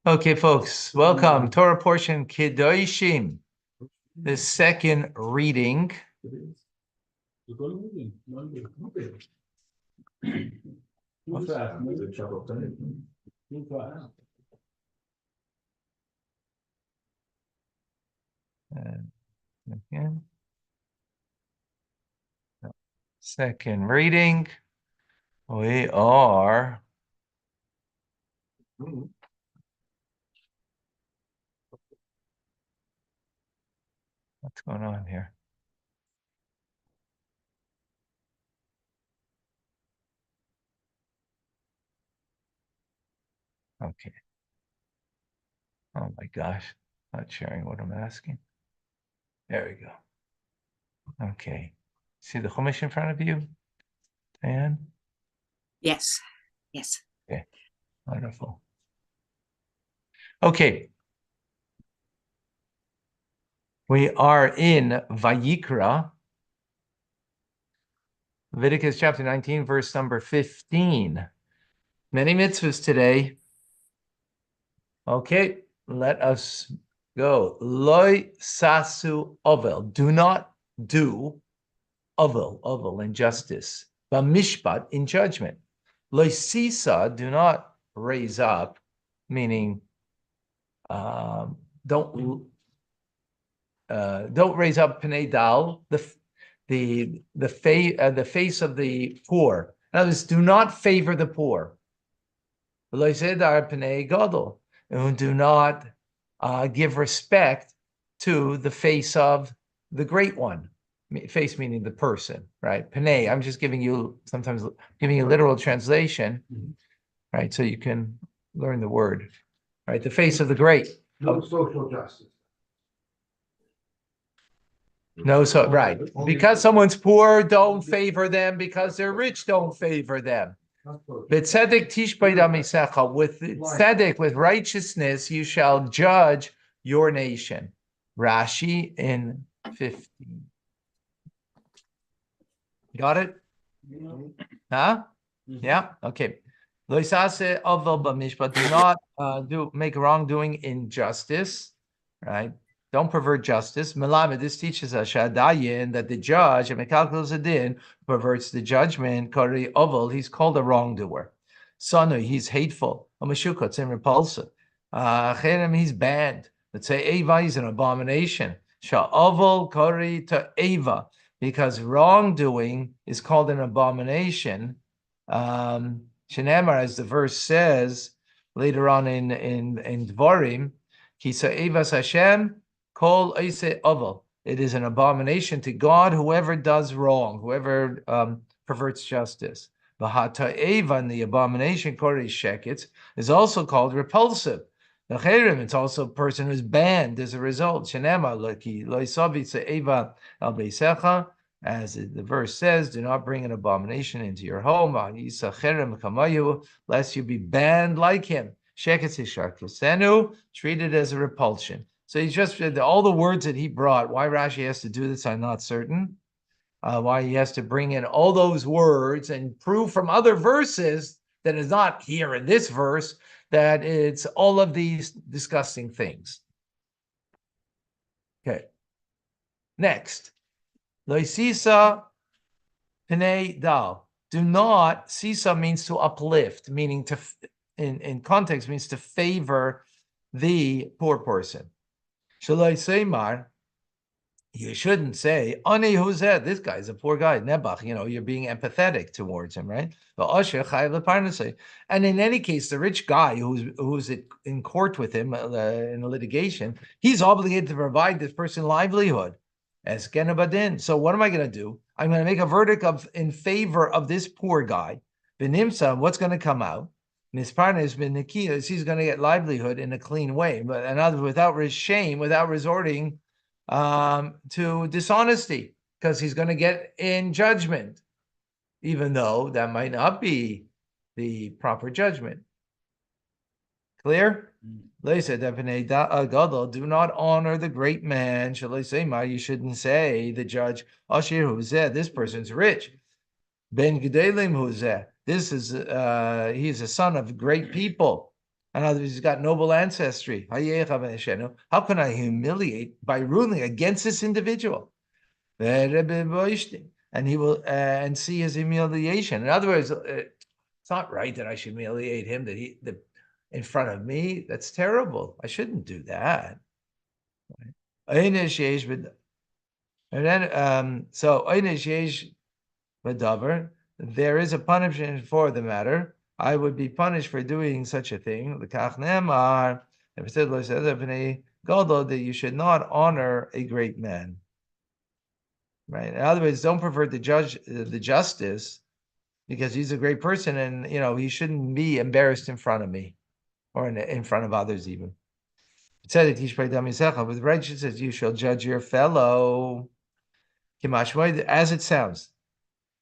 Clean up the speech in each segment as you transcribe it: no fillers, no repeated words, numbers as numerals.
Okay, folks, welcome. Torah portion Kedoshim, the second reading. Again. Second reading. We are what's going on here? Okay. Oh my gosh, not sharing what I'm asking. There we go. Okay. See the Chumash in front of you, Diane? Yes. Yes. Okay. Wonderful. Okay. We are in Vayikra, Leviticus chapter 19, verse number 15. Many mitzvahs today. Okay, let us go. Loi sasu ovel. Do not do ovel, injustice. Bamishpat, in judgment. Loi sisa, do not raise up, meaning don't raise up Pnei Dal, the face of the poor. In other words, do not favor the poor. And do not give respect to the face of the great one. Face meaning the person, right? Pnei. I'm just sometimes giving you literal translation, right? So you can learn the word, right? The face of the great. No social justice. No, so right. Because someone's poor, don't favor them. Because they're rich, don't favor them. But tzedek tishbei damisecha, with tzedek, with righteousness, you shall judge your nation. Rashi in 15. Got it? Huh? Yeah. Okay. Loisase aval b'mishpat. Do not make wrongdoing injustice. Right. Don't pervert justice. Melamed, this teaches us Shadayin that the judge, and Mekalkal Zadin, perverts the judgment. Kari Oval, he's called a wrongdoer. Sanu, he's hateful. Amashukot, and repulsive. Cherem, he's banned. Let's say Eva is an abomination. Sha'oval Kari to Eva, because wrongdoing is called an abomination. Shenemar, as the verse says later on in Dvarim, Kisa Evas Hashem. Kol Eise Oval. It is an abomination to God, whoever does wrong, whoever perverts justice. V'hata Eva, and the abomination, Kori Sheketz, is also called repulsive. The Cherim, it's also a person who's banned as a result. Shenema Laki Loisavitza Eva al Beisecha, as the verse says, do not bring an abomination into your home, Yisa Cherem Kamayu, lest you be banned like him. Sheketz Isharkosenu, treated as a repulsion. So he's just all the words that he brought. Why Rashi has to do this, I'm not certain. Why he has to bring in all those words and prove from other verses that is not here in this verse that it's all of these disgusting things. Okay. Next. Loisisa Pnei Dal. Do not, sisa means to uplift, meaning to, in context, means to favor the poor person. Shalai Seymar, you shouldn't say, Ani Huzeh, this guy's a poor guy, Nebach, you're being empathetic towards him, right? And in any case, the rich guy who's in court with him in a litigation, he's obligated to provide this person livelihood. As Genabadin. So what am I going to do? I'm going to make a verdict in favor of this poor guy. Benimsa, what's going to come out? Nisparnes bin Nikias, he's going to get livelihood in a clean way, but in other words, without shame, without resorting to dishonesty, because he's going to get in judgment, even though that might not be the proper judgment. Clear? Do not honor the great man. You shouldn't say the judge, this person's rich. Ben Gedalim Huzeh. This is he's a son of great people. In other words, he's got noble ancestry. How can I humiliate by ruling against this individual? And he will and see his humiliation. In other words, it's not right that I should humiliate him in front of me. That's terrible. I shouldn't do that. And then so there is a punishment for the matter. I would be punished for doing such a thing. The if it said that you should not honor a great man. Right. In other words, don't pervert the justice, because he's a great person, and he shouldn't be embarrassed in front of me or in front of others even. It said with righteousness you shall judge your fellow. As it sounds,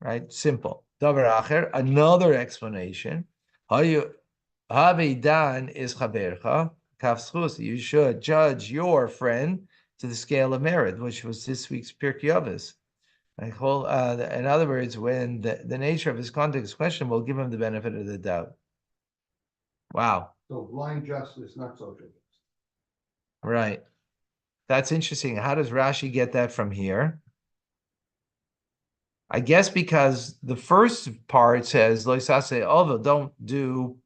right? Simple. Another explanation. Dan is chabercha. You should judge your friend to the scale of merit, which was this week's Pirkei Avos. In other words, when the nature of his conduct is questionable, give him the benefit of the doubt. Wow. So blind justice, not social justice. Right. That's interesting. How does Rashi get that from here? I guess because the first part says, don't do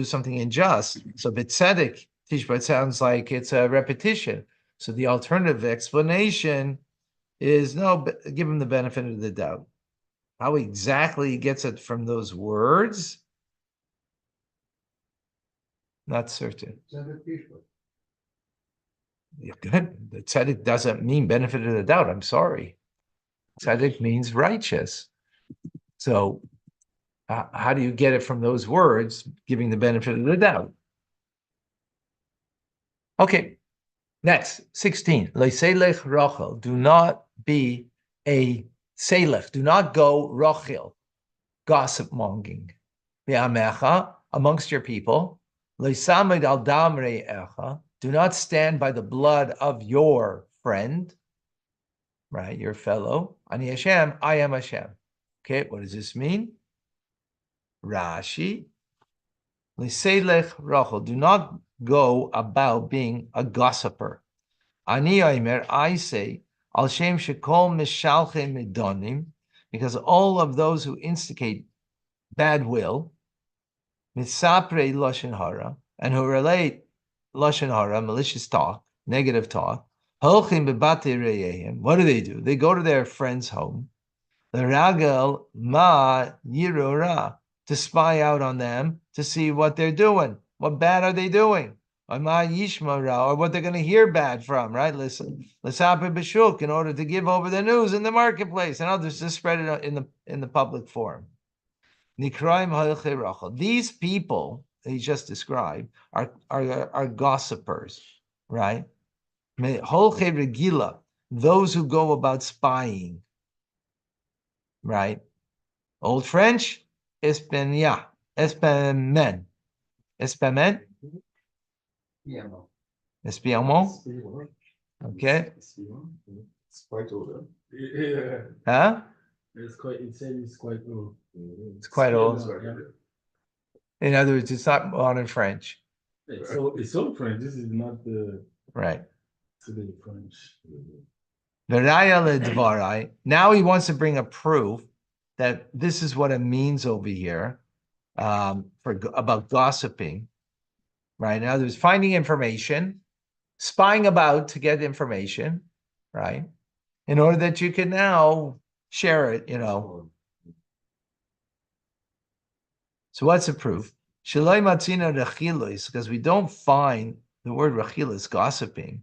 something unjust. So B'tzedek, Tishba, it sounds like it's a repetition. So the alternative explanation is no, give him the benefit of the doubt. How exactly he gets it from those words? Not certain. Yeah, good. The tzedek doesn't mean benefit of the doubt. I'm sorry. Tzedek means righteous. So how do you get it from those words, giving the benefit of the doubt? Okay, next, 16. Leiselech Rachel. Do not be a selech. Do not go Rachel, gossip monging. Amongst your people. Leisamid al damre echa. Do not stand by the blood of your friend, right? Your fellow. Ani Hashem, I am Hashem. Okay, what does this mean? Rashi. Leiselech Rachel. Do not go about being a gossiper. Ani Omer, I say, Al Shem Shekol Mishalche Midonim, because all of those who instigate bad will, Mitzapre Lashon Hara, and who relate Lashon Hara, malicious talk, negative talk, Holchim Bebate Reyehim, what do? They go to their friend's home, the Ragel Ma Yirura, to spy out on them, to see what they're doing. What bad are they doing? Or what they're going to hear bad from, right? Listen, in order to give over the news in the marketplace and others to spread it in the public forum. These people that he just described are gossipers, right? Those who go about spying, right? Old French, espenia, espemen, espemen. Espion. Okay. It's quite older. Yeah. Huh? It's quite old. It's quite old. Yeah. In other words, it's not modern French. It's so French. This is not the Right. today French. Now he wants to bring a proof that this is what it means over here about gossiping. Right. In other words, finding information, spying about to get information, right? In order that you can now share it, So what's the proof? Because we don't find the word rachilis, gossiping.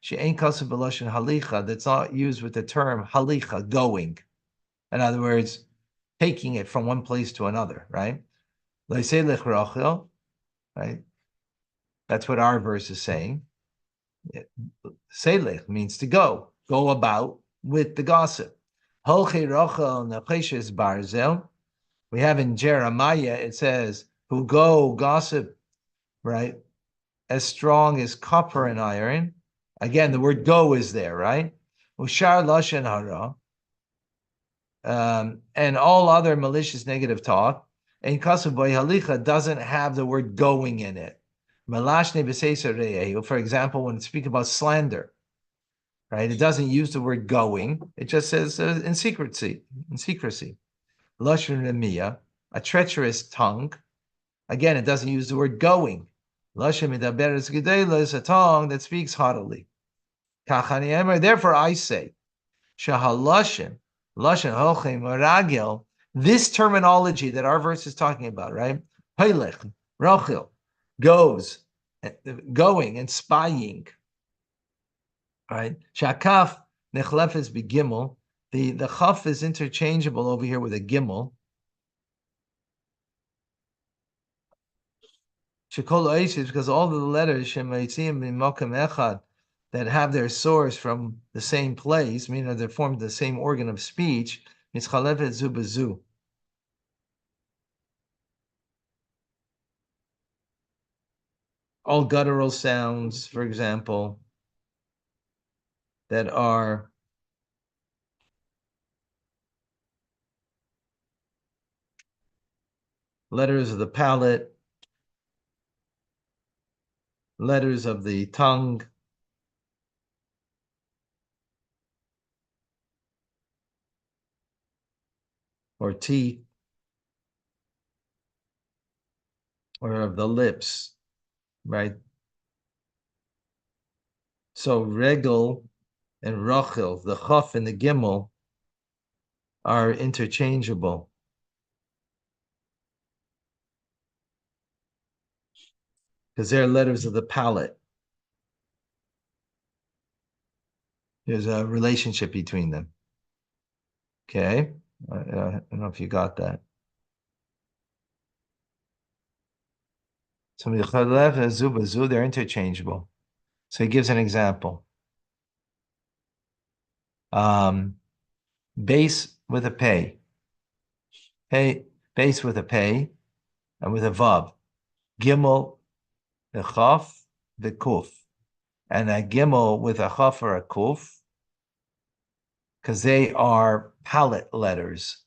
That's not used with the term halicha, going. In other words, taking it from one place to another, right? Right? That's what our verse is saying. Selech means to go about with the gossip. We have in Jeremiah, it says, who go gossip, right? As strong as copper and iron. Again, the word go is there, right? Ushar lashon hara. and all other malicious negative talk. And Kasubay Halicha doesn't have the word going in it. For example, when it speaks about slander, right? It doesn't use the word going. It just says in secrecy. Lashon Remiya, a treacherous tongue. Again, it doesn't use the word going. Lashon Midaberes Gedela is a tongue that speaks haughtily. Therefore, I say, Shahalashon, Lashon Holchem Ragel, this terminology that our verse is talking about, right? Hailech, Rachel, goes, going and spying, right? Shakaf nechlefes begimel. The chaf is interchangeable over here with a gimel. Shekol oishis, because all the letters shemaitzim b'mokem echad that have their source from the same place, meaning they form the same organ of speech, mitzchalefet zu b'zu. All guttural sounds, for example, that are letters of the palate, letters of the tongue, or teeth, or of the lips, right? So regel and rachel, the chaf and the gimel, are interchangeable. Because they're letters of the palate. There's a relationship between them. Okay? I don't know if you got that. So they're interchangeable. So he gives an example. Base with a pay. Base with a pay and with a vav. Gimel, the chaf, the kuf. And a gimel with a chaf or a kuf, because they are palate letters.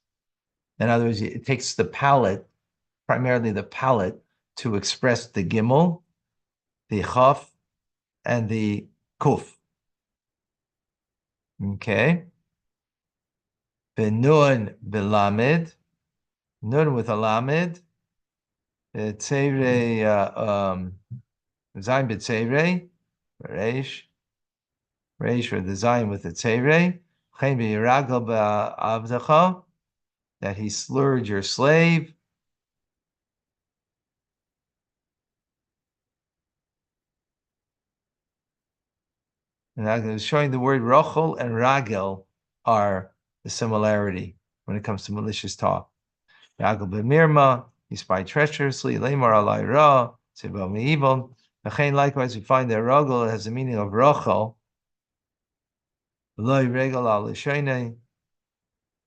In other words, it takes the palate, primarily the palate, to express the gimel, the chaf, and the kuf. Okay. Benun belamed, nun with a lamed, tzevre, zayin b'tzevre, reish for the zayin with the tzevre, chen b'yiragel ba'avdecha, that he slurred your slave. And I was showing the word rochel and ragel are the similarity when it comes to malicious talk. Ragel b'mirma, he spied treacherously, lemar alai ra, tzibah me'evil. Likewise, we find that ragel has the meaning of rochel, loy regel al l'shonei,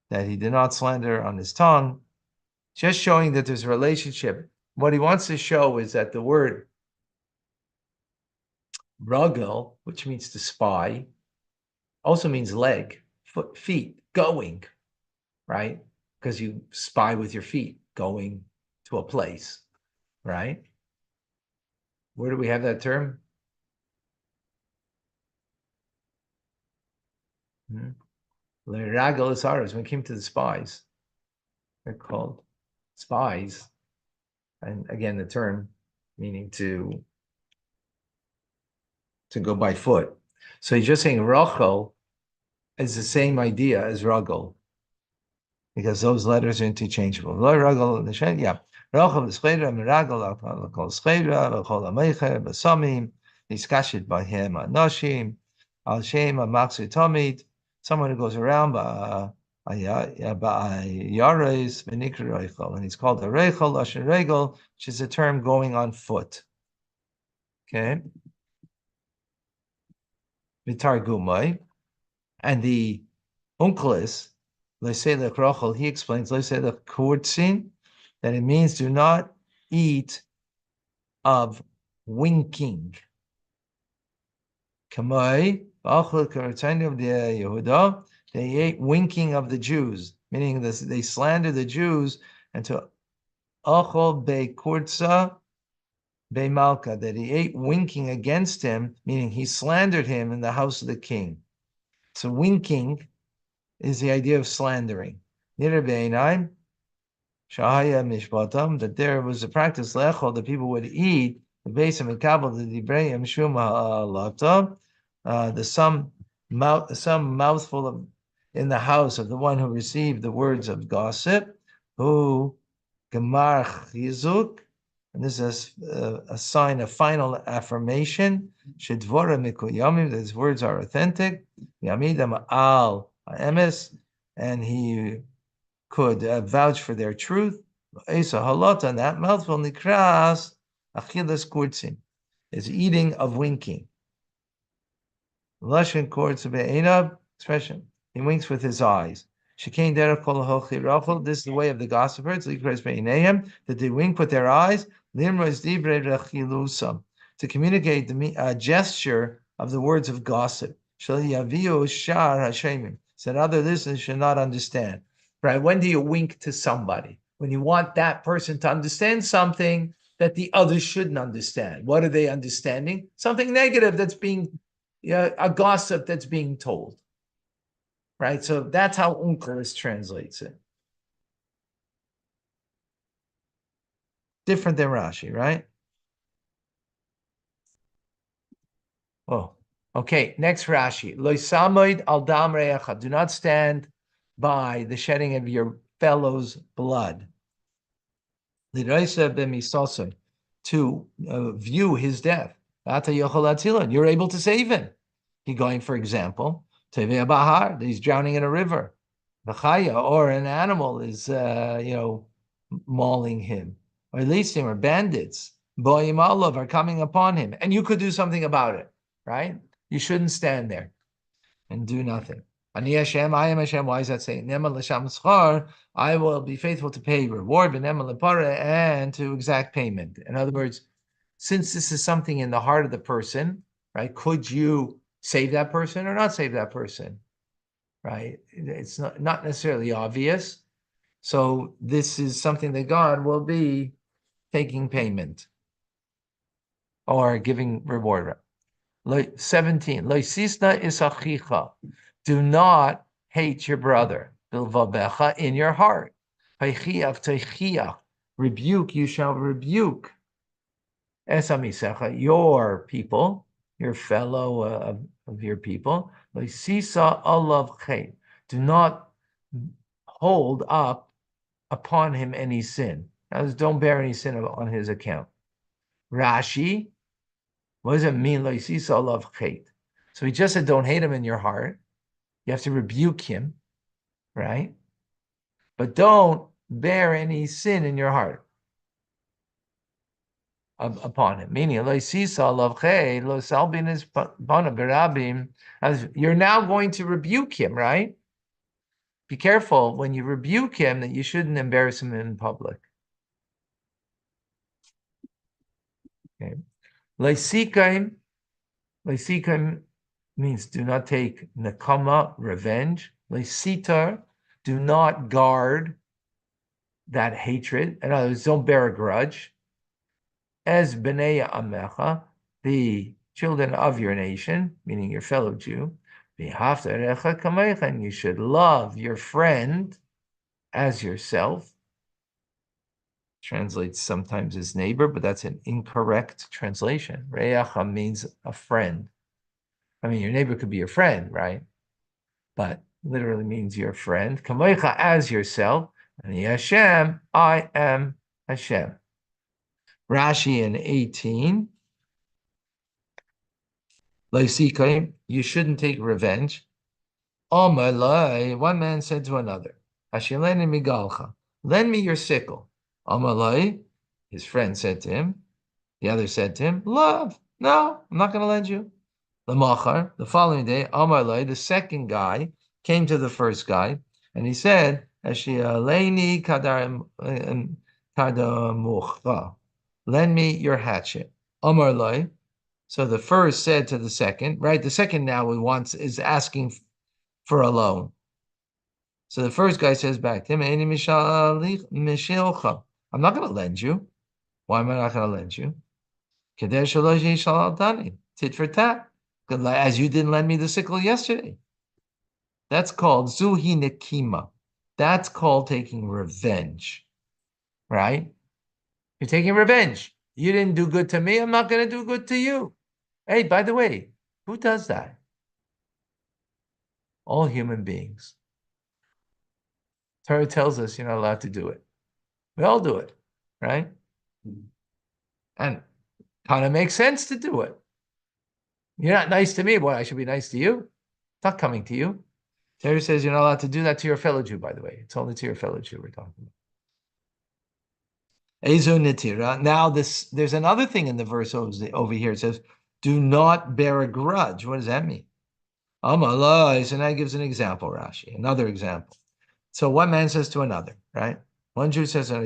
that he did not slander on his tongue, just showing that there's a relationship. What he wants to show is that the word ragel, which means to spy, also means leg, foot, feet, going, right? Because you spy with your feet, going to a place, right? Where do we have that term? Ragel is ours. When it came to the spies, they're called spies. And again, the term meaning to go by foot. So he's just saying Rachel is the same idea as Ragel, because those letters are interchangeable. Yeah. Rachel is Schedra, Miragel, called Schedra, Rachel Amecher, Basamim, Niskashit by him, Anoshim, Al Shem, Maxi Tomid, someone who goes around by Yares, Benikra Rachel, and he's called a Rachel, Lashon Regel, which is a term going on foot. Okay. Vitargumai, and the Unclis, Leselech Rachel, he explains Leselech Kurtzin, that it means do not eat of winking. Kamai, of the Yehuda, they ate winking of the Jews. meaning this, they slander the Jews, and to Achol Kurza Malka, that he ate winking against him, meaning he slandered him in the house of the king. So winking is the idea of slandering. Nir Be'einaim, Shahaya Mishpatam, that there was a practice, Lechol, that people would eat the base of Mikabel, the Dibreim Shuma Lata, some mouthful of in the house of the one who received the words of gossip, who Gemar Chizuk, and this is a sign of final affirmation. Shedvora mikuyamim, that his words are authentic. Yamidam al emes, and he could vouch for their truth. Esa halot, and that mouthful nikras achilas kurtzim, is eating of winking. Lashon kurtz be'einav, expression. He winks with his eyes. Shekain derech kol hochi rachel. This is the way of the gossipers. Likras be'einayim, that they wink with their eyes. Limros divrei rechilusam, to communicate the gesture of the words of gossip. Shel yaviu shar hashemim, so that other listeners should not understand. Right? When do you wink to somebody? When you want that person to understand something that the others shouldn't understand. What are they understanding? Something negative that's being, a gossip that's being told. Right? So that's how Unkelis translates it. Different than Rashi, right? Oh, okay. Next Rashi. Lo samoid al dam re'echa. Do not stand by the shedding of your fellow's blood. L'reisa b'misosoi, to view his death. Ata yochol atzilan. You're able to save him. He's going, for example, tevei bahar. He's drowning in a river. V'chaya, or an animal is, mauling him. Or Elysium, or bandits, Boim Olav, are coming upon him, and you could do something about it, right? You shouldn't stand there and do nothing. Ani Hashem, I am Hashem. Why is that saying? Nema l'sham schar, I will be faithful to pay reward, v'nema l'para, and to exact payment. In other words, since this is something in the heart of the person, right? Could you save that person or not save that person, right? It's not necessarily obvious. So this is something that God will be taking payment or giving reward. 17. Loisisna isachicha. Do not hate your brother. Bilvabecha, in your heart. Rebuke, you shall rebuke. Esamisecha, your people, your fellow of your people. Loisisa alav chet. Do not hold up upon him any sin. That is, don't bear any sin on his account. Rashi, what does it mean? So he just said, don't hate him in your heart. You have to rebuke him, right? But don't bear any sin in your heart upon him. Meaning, you're now going to rebuke him, right? Be careful when you rebuke him that you shouldn't embarrass him in public. Okay. Leisikaim means do not take nakama, revenge. Leisitar, do not guard that hatred. In other words, don't bear a grudge. As b'nei amecha, the children of your nation, meaning your fellow Jew, and you should love your friend as yourself. Translates sometimes as neighbor, but that's an incorrect translation. Re'acha means a friend. I mean, your neighbor could be your friend, right? But literally means your friend. Kamoicha, as yourself. And Hashem, I am Hashem. Rashi in 18. You shouldn't take revenge. One man said to another, lend me your sickle. His friend said to him, the other said to him, love, no, I'm not going to lend you. The following day, the second guy came to the first guy, and he said, lend me your hatchet. So the first said to the second, right? The second now is asking for a loan. So the first guy says back to him, I'm not going to lend you. Why am I not going to lend you? Tit for tat. As you didn't lend me the sickle yesterday. That's called zuhi nekima. That's called taking revenge, right? You're taking revenge. You didn't do good to me. I'm not going to do good to you. Hey, by the way, who does that? All human beings. Torah tells us you're not allowed to do it. We all do it, right? And kind of makes sense to do it. You're not nice to me. Boy, I should be nice to you. It's not coming to you. Torah says you're not allowed to do that to your fellow Jew, by the way. It's only to your fellow Jew we're talking about. Ezo Nitira. Now, there's another thing in the verse over here. It says, do not bear a grudge. What does that mean? Amalai. So now he gives an example, Rashi. Another example. So one man says to another, right? One Jew says, lend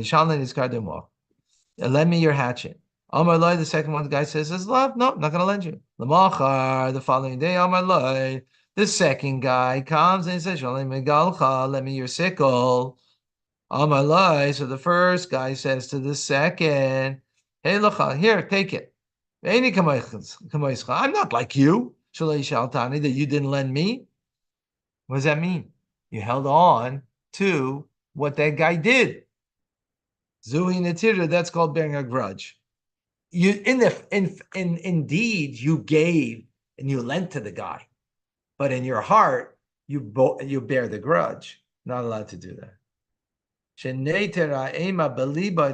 me your hatchet. Amalai, the second one, the guy says, love. No, I'm not going to lend you. Lamachar, the following day, Amalai. The second guy comes and he says, let me your sickle. Amalai. So the first guy says to the second, hey, locha, here, take it. I'm not like you, that you didn't lend me. What does that mean? You held on to what that guy did. Zui Natira, that's called bearing a grudge. Indeed, you gave and you lent to the guy, but in your heart, you bear the grudge. Not allowed to do that.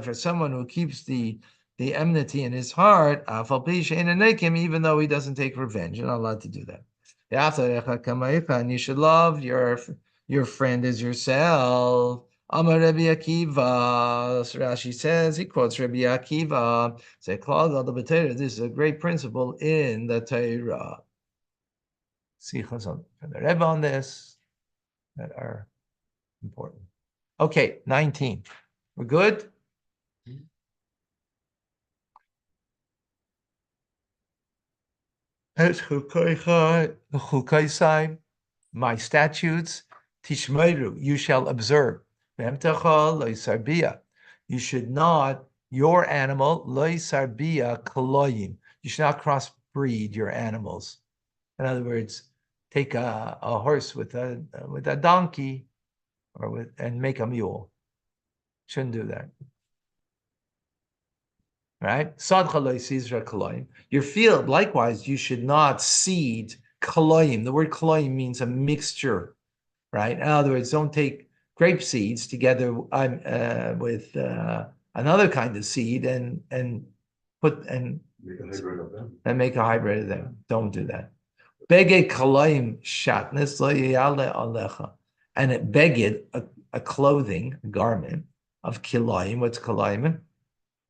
For someone who keeps the enmity in his heart, even though he doesn't take revenge, you're not allowed to do that. And you should love your friend as yourself. Amar Rabbi Akiva. So Rashi says, he quotes Rabbi Akiva. This is a great principle in the Torah. Sichos from the Rebbe on this that are important. Okay, 19. We're good? My statutes, tishmeru, you shall observe. You should not, your animal, you should not crossbreed your animals. In other words, take a horse with a donkey and make a mule. Shouldn't do that. Right? Your field, likewise, you should not seed kaloim. The word kaloim means a mixture, right? In other words, don't take grape seeds together with another kind of seed and make a hybrid of them. Don't do that. Beged kaloim shatnez lo yale alecha, and it beged a clothing, a garment of kilayim. What's kilayim?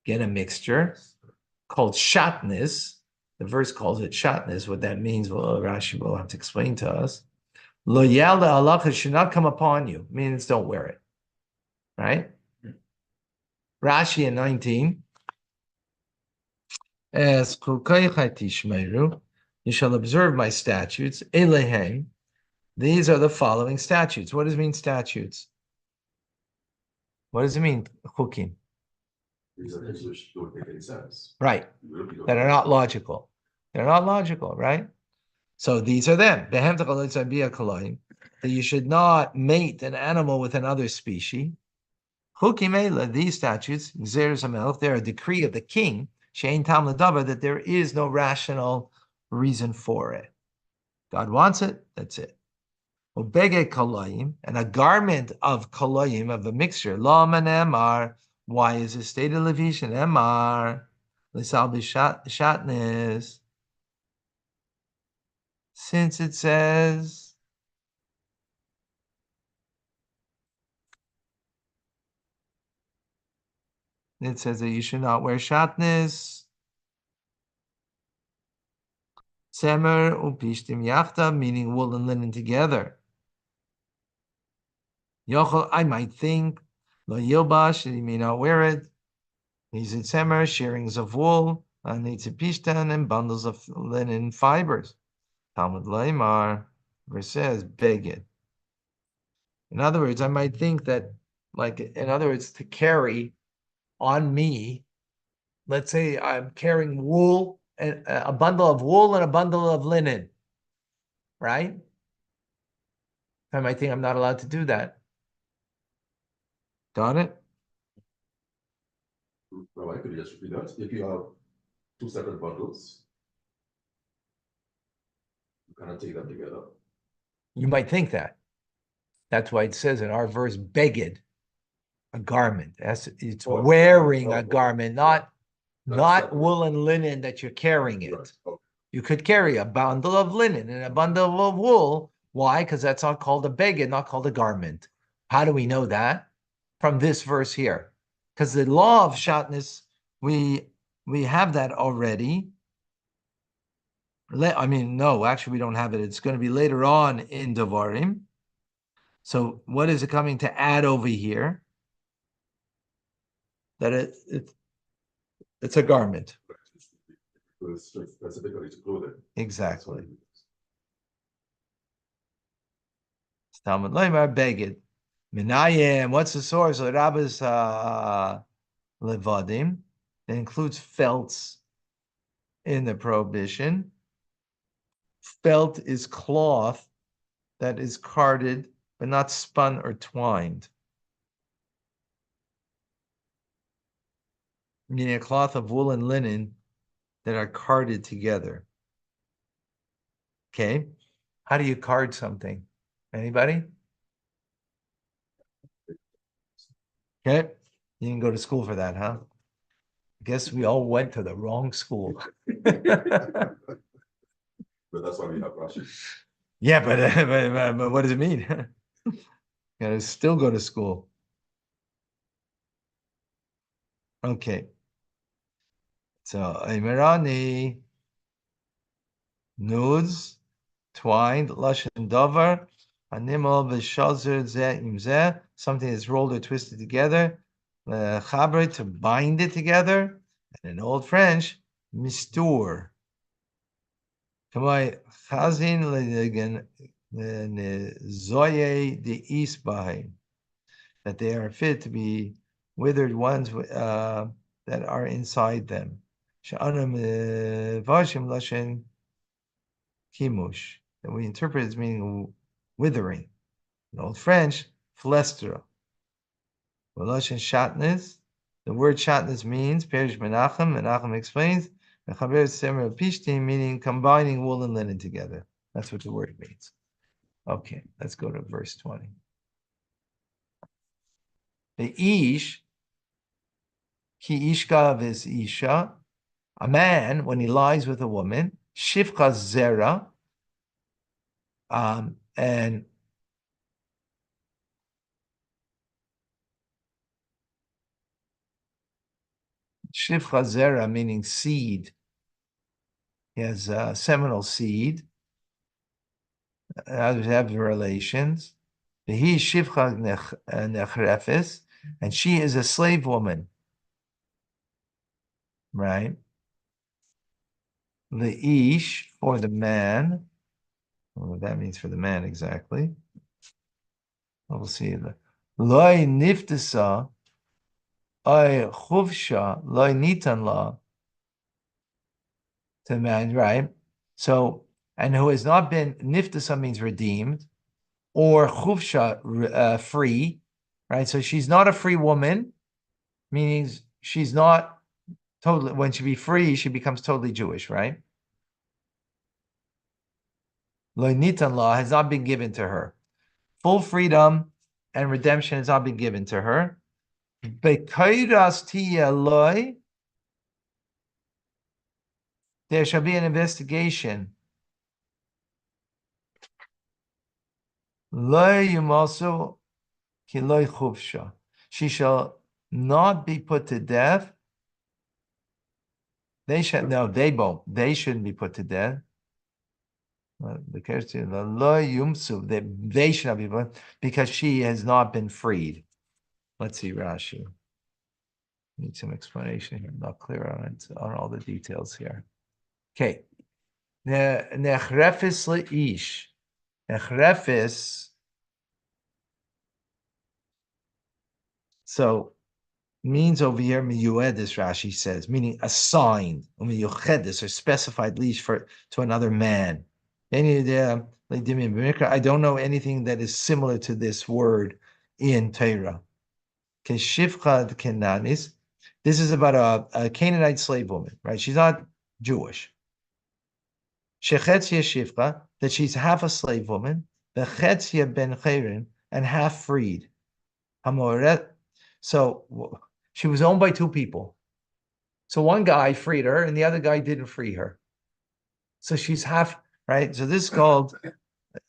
Get a mixture called shatnez. The verse calls it shatnez. What that means, well, Rashi will have to explain to us. Lo yale alecha should not come upon you. Means don't wear it. Right? Rashi in 19. As you shall observe my statutes. Elehem. These are the following statutes. What does it mean, statutes? What does it mean, chukim? These are things which don't make any sense. Right. That are not logical. They're not logical, right? So these are them. That you should not mate an animal with another species. These statutes, they're a decree of the king, that there is no rational reason for it. God wants it, that's it. And a garment of kolayim, of a mixture. Why is it stated Levish and Emar? Shatnez. Since it says that you should not wear shatnez. Semer upishtim yachta, meaning wool and linen together. Yochel, I might think, lo yilbash, that he may not wear it. He's in semer, shearings of wool, and pishtan, and bundles of linen fibers. Talmud Laimar, verse says, beged. In other words, I might think that, like, in other words, to carry on me, let's say I'm carrying wool, and a bundle of wool and a bundle of linen, right? I might think I'm not allowed to do that. Got it? Why could you just repeat that? If you have two separate bundles, you cannot take them together. You might think that. That's why it says in our verse, beged, a garment. It's Oh, wearing oh, a okay. garment, That's not separate. wool and linen that you're carrying it. Right. Okay. You could carry a bundle of linen and a bundle of wool. Why? Because that's not called a beged, not called a garment. How do we know that? From this verse here. Because the law of shatnez, we have that already. I mean, no, actually, we don't have it. It's going to be later on in Devarim. So what is it coming to add over here? That it's a garment. Specifically to clothing. Exactly. Talmud Leimar Beged. Minayim, what's the source of Rabbis Levadim? That includes felts in the prohibition. Felt is cloth that is carded, but not spun or twined. Meaning a cloth of wool and linen that are carded together. Okay. How do you card something? Anybody? Okay. You didn't go to school for that, huh? I guess we all went to the wrong school. But that's why we have Rashi. Yeah, but what does it mean? You gotta still go to school. Okay. So Imerani nudes, twined, lashon davar, animal v'shalzer zeh im zeh, something that's rolled or twisted together, chaber, to bind it together, and in Old French, mistour. Kamai chazin legan zoye de isbahim, that they are fit to be withered ones that are inside them. Sha'anam vashim lashen kimush, that we interpret as meaning withering. In Old French, flestra. Lashen shatnez, the word shatnez means, Perish Menachem explains, meaning combining wool and linen together. That's what the word means. Okay, let's go to verse 20. The ish, ki ishkav is isha, a man, when he lies with a woman, shifcha zera, and shifcha zera meaning seed. He has a seminal seed. Have relations. He shivcha nechrefes, and she is a slave woman, right? The ish, for the man. What that means for the man exactly. We'll see. Loi niftasa, ay chuvsha, loi nitan la, to the man, right? So, and who has not been, niftasa means redeemed, or chuvsha, free, right? So she's not a free woman, meaning she's not totally, when she be free, she becomes totally Jewish, right? Lo nitan law has not been given to her. Full freedom and redemption has not been given to her. Bekairas tiya loy, there shall be an investigation. Loy yumasu ki loy chuvsha. She shall not be put to death. They shall, no, they won't. They shouldn't be put to death. They should not be put, because she has not been freed. Let's see, Rashi. Need some explanation here. I'm not clear on it, on all the details here. Okay. Nechrefis leish. Nechrefis So means over here, miyuedis, Rashi says, meaning assigned, miyuchedis, or specified leash to another man. I don't know anything that is similar to this word in Torah. Keshivcha Kenanis. This is about a Canaanite slave woman, right? She's not Jewish. Shechetzia Shivcha, that she's half a slave woman, Bechetzia ben Chayrin, and half freed. Hamoret. So she was owned by two people. So one guy freed her, and the other guy didn't free her. So she's half, right? So this is called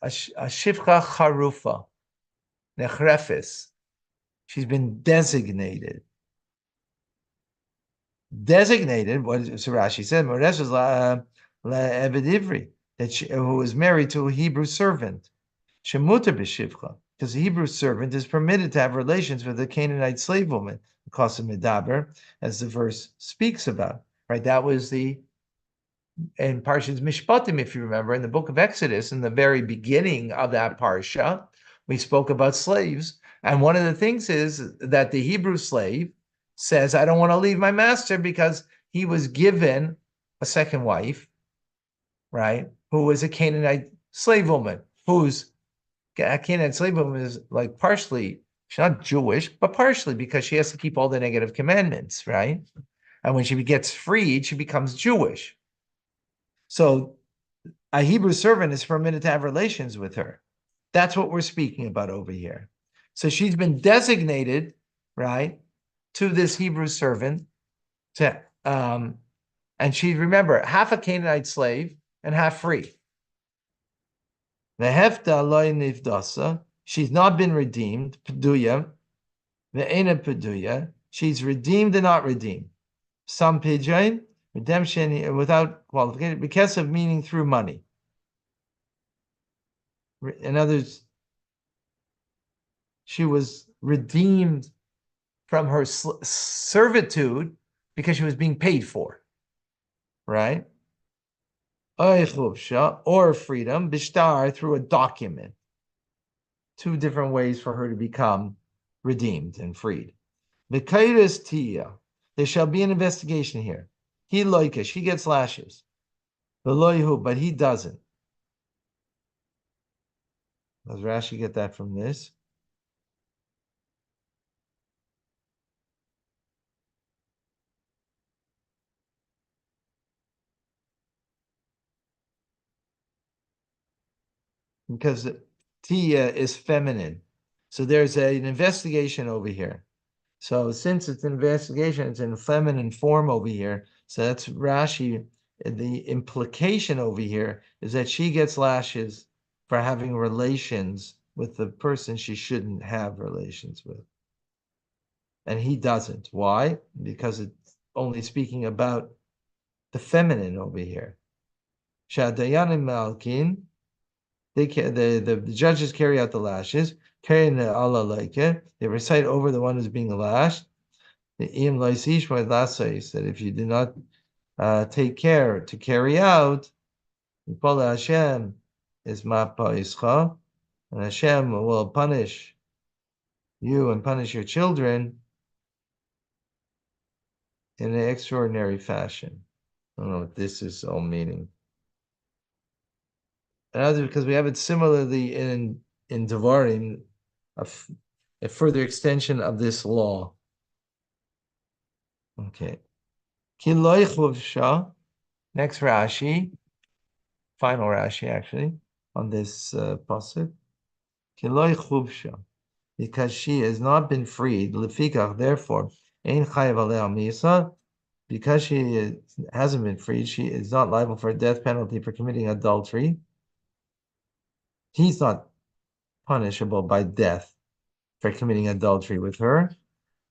a Shivcha Charufa, Nechrefis. She's been designated. Designated, what Rashi said, Moresh was Eved Ivri, who was married to a Hebrew servant. Shemuter b'shivcha, because the Hebrew servant is permitted to have relations with a Canaanite slave woman, because of Medaber, as the verse speaks about. Right, that was in Parshas Mishpatim, if you remember, in the book of Exodus, in the very beginning of that parsha, we spoke about slaves, and one of the things is that the Hebrew slave says, I don't want to leave my master because he was given a second wife, right, who was a Canaanite slave woman, who's a Canaanite slave woman is like partially, she's not Jewish, but partially because she has to keep all the negative commandments, right? And when she gets freed, she becomes Jewish. So a Hebrew servant is permitted to have relations with her. That's what we're speaking about over here. So she's been designated, right, to this Hebrew servant, and she's, remember, half a Canaanite slave and half free. The hefta loy nivdasa, she's not been redeemed, peduya, the ena peduya, she's redeemed and not redeemed. Some pidjain, redemption without qualification, because of meaning through money. In others, she was redeemed from her servitude because she was being paid for, right? Or freedom, bishtar, through a document. Two different ways for her to become redeemed and freed. V'kairis tiya, there shall be an investigation here. He loikish, he gets lashes. V'loihu, but he doesn't. Does Rashi get that from this? Because Tia is feminine. So there's an investigation over here. So since it's an investigation, it's in feminine form over here. So that's Rashi. The implication over here is that she gets lashes for having relations with the person she shouldn't have relations with. And he doesn't. Why? Because it's only speaking about the feminine over here. Shadayanim Malkin, the judges carry out the lashes, carrying the Allah like it. They recite over the one who's being lashed. The Im Laisish that if you do not take care to carry out, Hashem is Mapa Ischa, and Hashem will punish you and punish your children in an extraordinary fashion. I don't know what this is all meaning. And because we have it similarly in Devarim, a further extension of this law. Okay. Next Rashi, final Rashi actually, on this pasuk. Because she has not been freed, therefore, because she hasn't been freed, she is not liable for a death penalty for committing adultery. He's not punishable by death for committing adultery with her.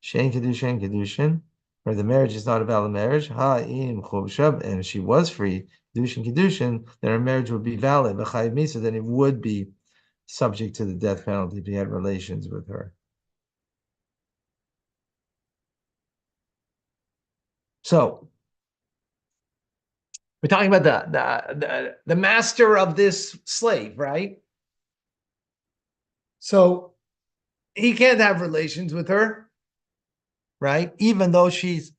Shein kedushin, where the marriage is not a valid marriage. Ha'im chuvshab, and if she was free, kedushin, then her marriage would be valid. V'chayiv misa, then it would be subject to the death penalty if he had relations with her. So we're talking about the master of this slave, right? So he can't have relations with her right? Even though she's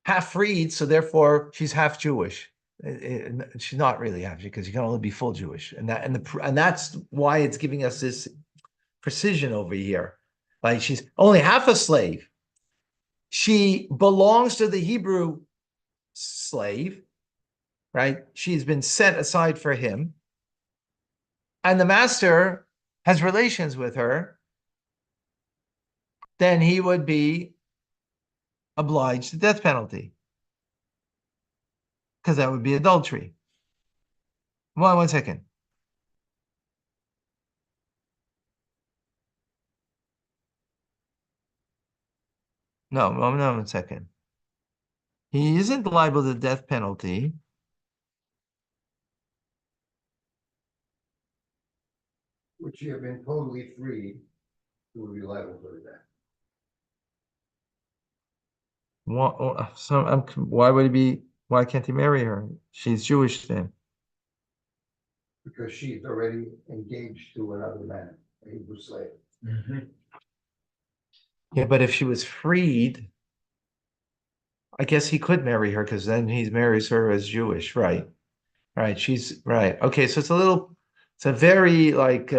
half freed, so therefore she's half Jewish. She's not really half, because you can only be full Jewish, and that's why it's giving us this precision over here. Like, she's only half a slave. She belongs to the Hebrew slave, right? She's been set aside for him, and the master has relations with her. Then he would be obliged to death penalty, because that would be adultery. One second. No, 1 second. He isn't liable to the death penalty. Would she have been totally free, who would be liable for that? Why would he be? Why can't he marry her? She's Jewish then. Because she's already engaged to another man, a Hebrew slave. Yeah, but if she was freed, I guess he could marry her, because then he marries her as Jewish, right? Right. She's right. Okay, so it's a very like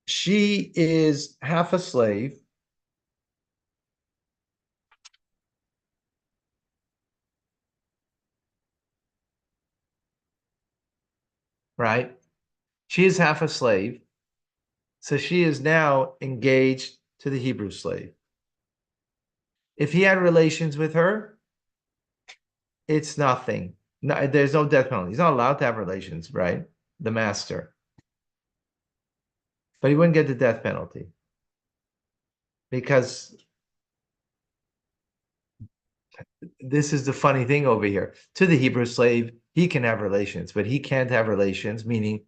she is half a slave. Right? She is half a slave. So she is now engaged to the Hebrew slave. If he had relations with her, it's nothing. No, there's no death penalty. He's not allowed to have relations, right? The master. But he wouldn't get the death penalty, because this is the funny thing over here. To the Hebrew slave, he can have relations, but he can't have relations, meaning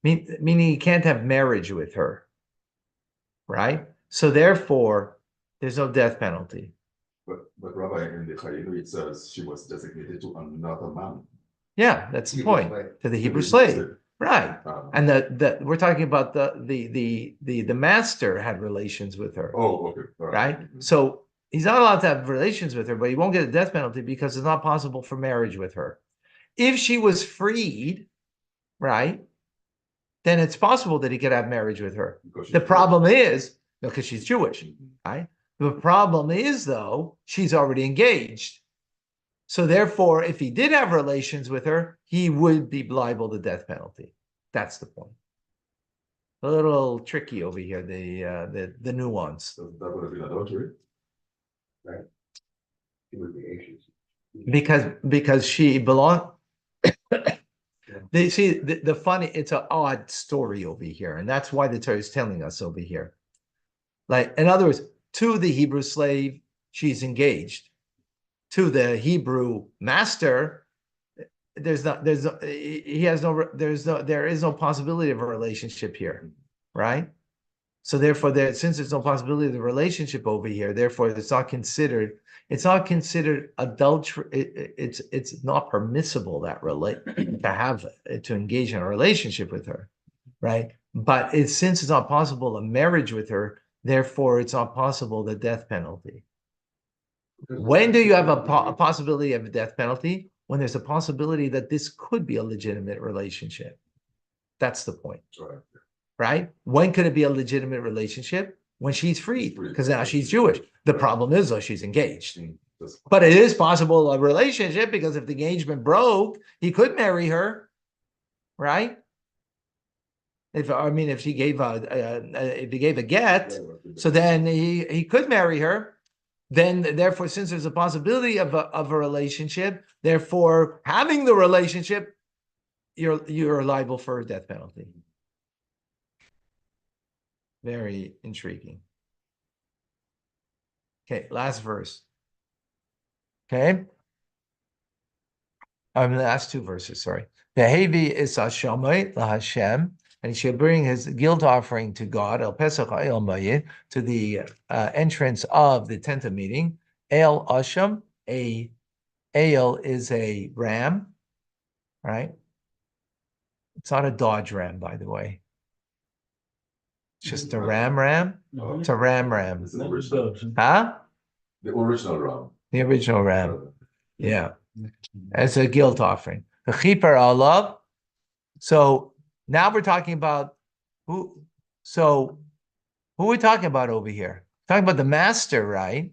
he can't have marriage with her, right? So therefore, there's no death penalty. But Rabbi, in the Chayinu, it says she was designated to another man. Yeah, that's the Hebrew point. slave. To the Hebrew Hebrew slave, slave. right? And the we're talking about the master had relations with her, Oh, okay. All right? Mhm. So he's not allowed to have relations with her, but he won't get a death penalty because it's not possible for marriage with her. If she was freed, right, then it's possible that he could have marriage with her. Because she's The Jewish. problem is, because she's Jewish, right? The problem is, though, she's already engaged. So therefore, if he did have relations with her, he would be liable to death penalty. That's the point. A little tricky over here, the nuance. So that would have been adultery. She would be Asians. Because she belonged. They see the funny, it's an odd story over here, and that's why the Torah is telling us over here. Like, in other words, to the Hebrew slave, she's engaged. To the Hebrew master, there is no possibility of a relationship here, right? So therefore, since there's no possibility of the relationship over here, therefore it's not considered adultery. It's not permissible to engage in a relationship with her, right? But since it's not possible a marriage with her, therefore it's not possible the death penalty. When do you have a possibility of a death penalty? When there's a possibility that this could be a legitimate relationship. That's the point, Right. right? When could it be a legitimate relationship? When she's freed, Free. because now she's Jewish. The problem is, though, she's engaged. That's- But it is possible a relationship, because if the engagement broke, he could marry her, right? If he gave a get, so then he could marry her. Then therefore, since there's a possibility of a relationship, therefore having the relationship, you're liable for a death penalty. Very intriguing. Okay, last verse. Okay. The last two verses, sorry. Behavi is Hashamay Hashem, and he should bring his guilt offering to God, El Pesach El Mayid, to the entrance of the tent of meeting. El Asham, Ale is a ram, right? It's not a Dodge Ram, by the way. just a ram. Mhm. It's a ram. It's the Not original, Kedoshim. Huh? the original ram. The original ram. Yeah. As a guilt offering. The chipar alav. So now we're talking about who. So who are we talking about over here? Talking about the master, right?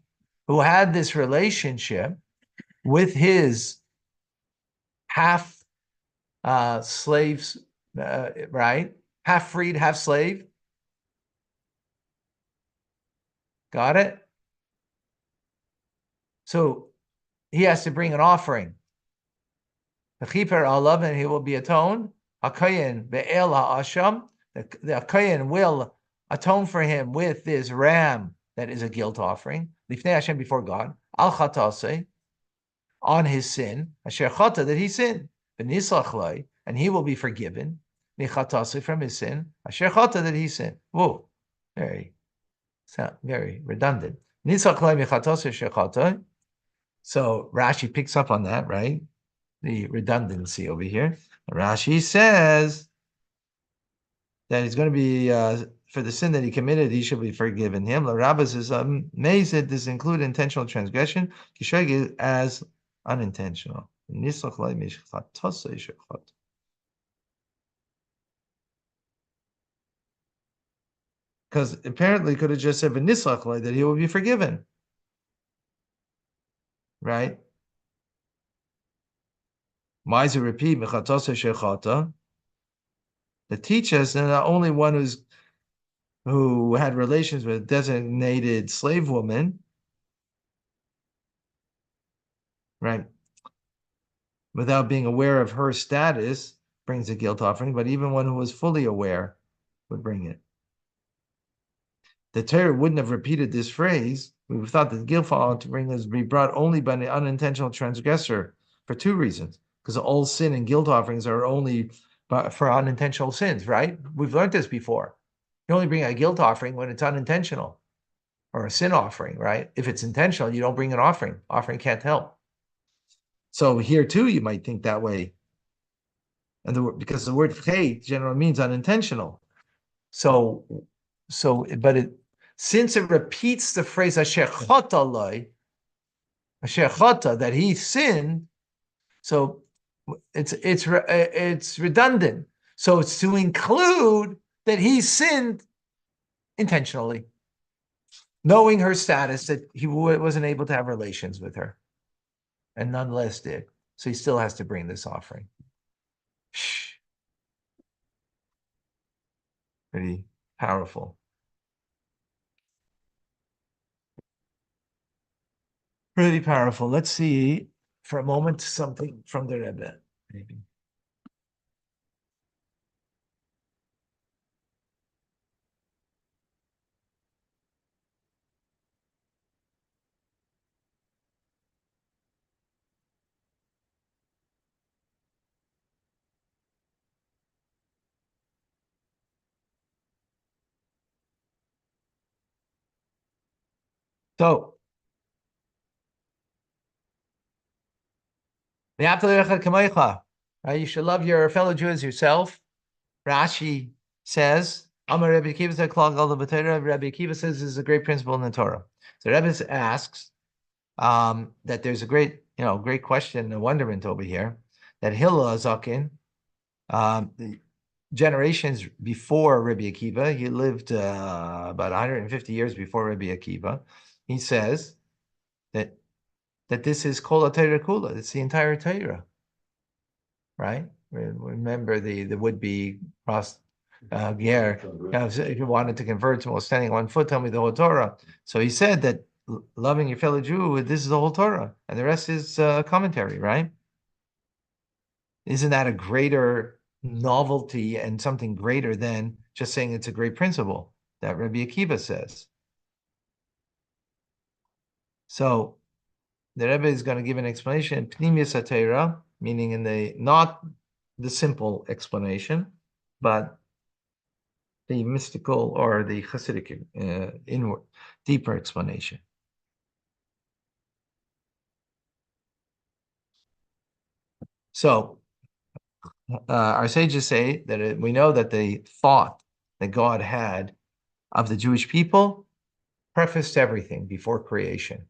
Who had this relationship with his half slaves, right? Half freed, half slave. Got it? So he has to bring an offering. The chipar alav, and he will be atoned. Hakayin be'el ha'asham. The Hakayin will atone for him with this ram that is a guilt offering. Lifnei Hashem, before God. Al chatase, on his sin. Asher chata, that he sinned. V'nislach lai, and he will be forgiven. Michatase, from his sin. Asher chata, that he sinned. Whoa, very redundant. Nislach lai michatase asher chata. So Rashi picks up on that, right? The redundancy over here. Rashi says that it's going to be for the sin that he committed, he should be forgiven him. The Rabbah says, amazed, does include intentional transgression, as unintentional. Because apparently could have just said that he will be forgiven. Right? Why does it repeat? The teaches that not only one who had relations with a designated slave woman, right, without being aware of her status, brings a guilt offering, but even one who was fully aware would bring it. The Torah wouldn't have repeated this phrase. We thought that the guilt offering was be brought only by an unintentional transgressor for two reasons. Because all sin and guilt offerings are only for unintentional sins, right? We've learned this before. You only bring a guilt offering when it's unintentional, or a sin offering, right? If it's intentional, you don't bring an offering. Offering can't help. So here too, you might think that way. And because the word chay generally means unintentional. Since it repeats the phrase asher chata loy, asher chata, that he sinned, so it's redundant. So it's to include that he sinned intentionally, knowing her status, that he wasn't able to have relations with her, and nonetheless did. So he still has to bring this offering. Shh. Pretty powerful. Pretty powerful. Let's see for a moment something from the Rebbe, maybe. So, right? You should love your fellow Jew as yourself. Rashi says, Rabbi Akiva says this is a great principle in the Torah. So Rebbe asks that there's a great question and wonderment over here, that Hillel Zakin, the generations before Rabbi Akiva, he lived about 150 years before Rabbi Akiva. He says that this is Kol HaTorah Kula. It's the entire Torah, right? Remember the would-be ger. If you wanted to convert to standing on one foot, tell me the whole Torah. So he said that loving your fellow Jew, this is the whole Torah, and the rest is commentary, right? Isn't that a greater novelty and something greater than just saying it's a great principle that Rabbi Akiva says? So the Rebbe is going to give an explanation, Pnimius HaTorah, meaning not the simple explanation, but the mystical or the Hasidic inward, deeper explanation. So our sages say that we know that the thought that God had of the Jewish people prefaced everything before creation.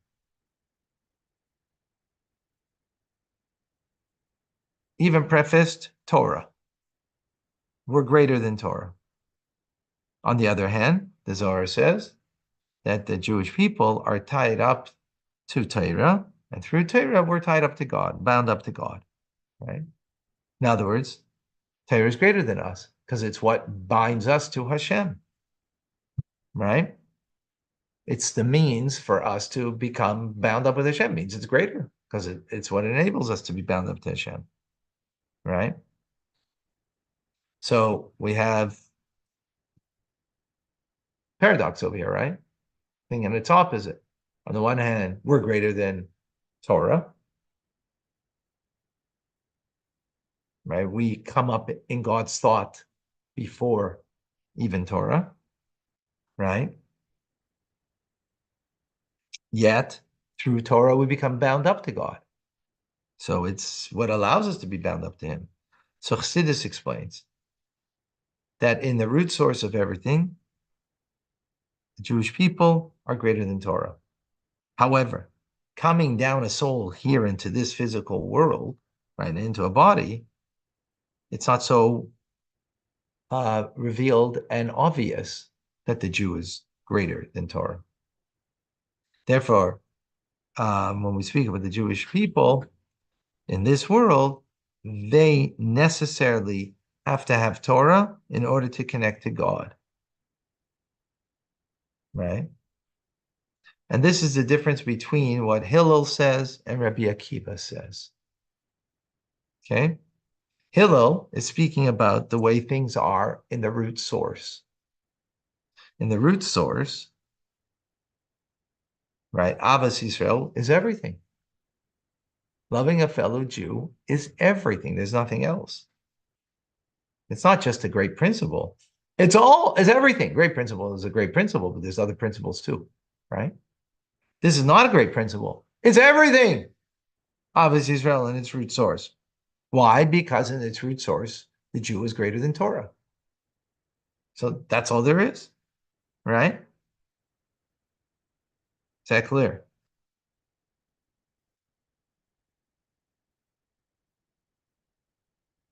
Even prefaced Torah. We're greater than Torah. On the other hand, the Zohar says that the Jewish people are tied up to Torah, and through Torah, we're tied up to God, bound up to God, right? In other words, Torah is greater than us because it's what binds us to Hashem, right? It's the means for us to become bound up with Hashem. It means it's greater because it's what enables us to be bound up to Hashem, right? So we have paradox over here, right? Thinking it's opposite. On the one hand, we're greater than Torah, right? We come up in God's thought before even Torah, right? Yet, through Torah, we become bound up to God. So it's what allows us to be bound up to Him. So Chassidus explains that in the root source of everything, the Jewish people are greater than Torah. However, coming down a soul here into this physical world, right, into a body, it's not so revealed and obvious that the Jew is greater than Torah. Therefore, when we speak about the Jewish people in this world, they necessarily have to have Torah in order to connect to God, right? And this is the difference between what Hillel says and Rabbi Akiva says. Okay? Hillel is speaking about the way things are in the root source. In the root source, right, Avos Yisrael is everything. Loving a fellow Jew is everything. There's nothing else. It's not just a great principle. It's everything. Great principle is a great principle, but there's other principles too, right? This is not a great principle. It's everything. Avos Yisrael in its root source. Why? Because in its root source, the Jew is greater than Torah. So that's all there is, right? Is that clear?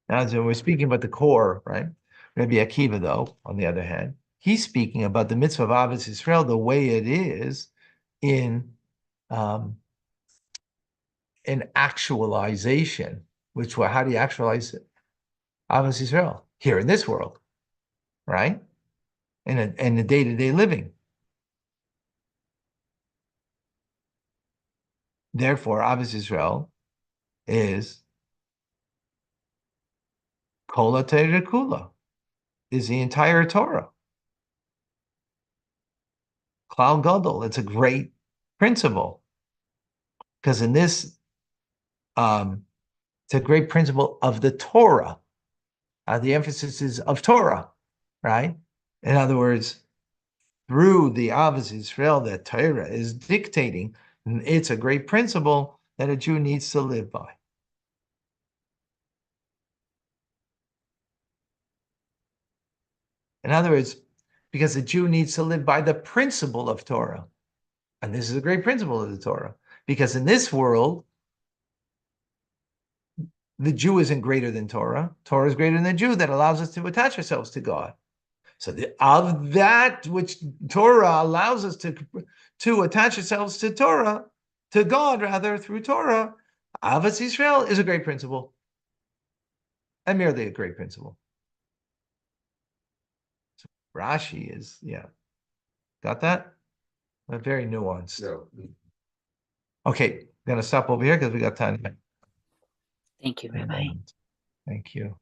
Now, so we're speaking about the core, right? Rabbi Akiva, though, on the other hand, he's speaking about the mitzvah of Avos Yisrael the way it is in actualization. How do you actualize it? Avos Yisrael here in this world, right? In the day-to-day living. Therefore, Avos Yisrael is Kol HaTorah Kula, is the entire Torah. Klal Gadol, it's a great principle. Because in this, it's a great principle of the Torah. The emphasis is of Torah, right? In other words, through the Avos Yisrael that Torah is dictating, it's a great principle that a Jew needs to live by. In other words, because the Jew needs to live by the principle of Torah. And this is a great principle of the Torah. Because in this world, the Jew isn't greater than Torah. Torah is greater than the Jew that allows us to attach ourselves to God. So of that which Torah allows us to attach ourselves to Torah, to God rather, through Torah, Avos Yisrael is a great principle. And merely a great principle. So Rashi is, got that? Very nuanced. No. Okay, I'm going to stop over here because we got time. Thank you, Rabbi. Thank you.